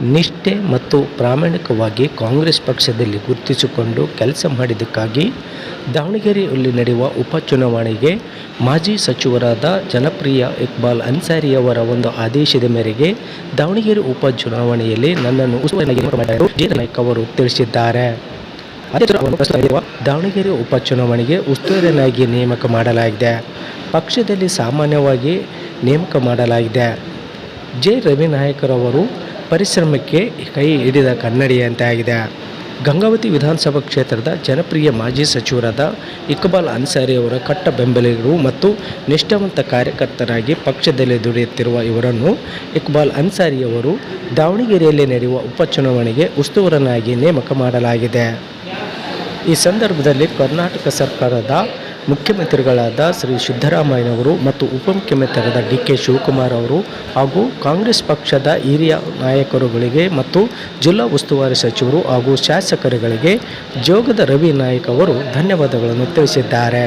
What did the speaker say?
ನಿಷ್ಠೆ ಮತ್ತು ಪ್ರಾಮಾಣಿಕವಾಗಿ ಕಾಂಗ್ರೆಸ್ ಪಕ್ಷದಲ್ಲಿ ಗುರುತಿಸಿಕೊಂಡು ಕೆಲಸ ಮಾಡಿದ್ದಕ್ಕಾಗಿ ದಾವಣಗೆರೆಯಲ್ಲಿ ನಡೆಯುವ ಉಪಚುನಾವಣೆಗೆ ಮಾಜಿ ಸಚಿವರಾದ ಜನಪ್ರಿಯ ಇಕ್ಬಾಲ್ ಅನ್ಸಾರಿಯವರ ಒಂದು ಆದೇಶದ ಮೇರೆಗೆ ದಾವಣಗೆರೆ ಉಪಚುನಾವಣೆಯಲ್ಲಿ ನನ್ನನ್ನು ಉಸ್ತುವಾರಿಯಾಗಿ ನೇಮಕ ಜೆ ನಾಯ್ಕ ಅವರು ತಿಳಿಸಿದ್ದಾರೆ. ದಾವಣಗೆರೆ ಉಪಚುನಾವಣೆಗೆ ಉಸ್ತುವಾರಿಯನ್ನಾಗಿ ನೇಮಕ ಮಾಡಲಾಗಿದೆ. ಪಕ್ಷದಲ್ಲಿ ಸಾಮಾನ್ಯವಾಗಿ ನೇಮಕ ಮಾಡಲಾಗಿದೆ. ಜೆ ರವಿನಾಯಕರವರು ಪರಿಶ್ರಮಕ್ಕೆ ಕೈ ಹಿಡಿದ ಕನ್ನಡಿಯಂತಾಗಿದೆ. ಗಂಗಾವತಿ ವಿಧಾನಸಭಾ ಕ್ಷೇತ್ರದ ಜನಪ್ರಿಯ ಮಾಜಿ ಸಚಿವರಾದ ಇಕ್ಬಾಲ್ ಅನ್ಸಾರಿ ಅವರ ಕಟ್ಟ ಬೆಂಬಲಿಗರು ಮತ್ತು ನಿಷ್ಠಾವಂತ ಕಾರ್ಯಕರ್ತರಾಗಿ ಪಕ್ಷದಲ್ಲಿ ದುಡಿಯುತ್ತಿರುವ ಇವರನ್ನು ಇಕ್ಬಾಲ್ ಅನ್ಸಾರಿಯವರು ದಾವಣಗೆರೆಯಲ್ಲಿ ನಡೆಯುವ ಉಪಚುನಾವಣೆಗೆ ಉಸ್ತುವಾರನ್ನಾಗಿ ನೇಮಕ ಮಾಡಲಾಗಿದೆ. ಈ ಸಂದರ್ಭದಲ್ಲಿ ಕರ್ನಾಟಕ ಸರ್ಕಾರದ ಮುಖ್ಯಮಂತ್ರಿಗಳಾದ ಶ್ರೀ ಸಿದ್ದರಾಮಯ್ಯನವರು ಮತ್ತು ಉಪಮುಖ್ಯಮಂತ್ರಿಯಾದ ಡಿ.ಕೆ. ಶಿವಕುಮಾರ್ ಅವರು ಹಾಗೂ ಕಾಂಗ್ರೆಸ್ ಪಕ್ಷದ ಹಿರಿಯ ನಾಯಕರುಗಳಿಗೆ ಮತ್ತು ಜಿಲ್ಲಾ ಉಸ್ತುವಾರಿ ಸಚಿವರು ಹಾಗೂ ಶಾಸಕರುಗಳಿಗೆ ಜೋಗದ ರವಿ ನಾಯ್ಕ ಅವರು ಧನ್ಯವಾದಗಳನ್ನು ತಿಳಿಸಿದ್ದಾರೆ.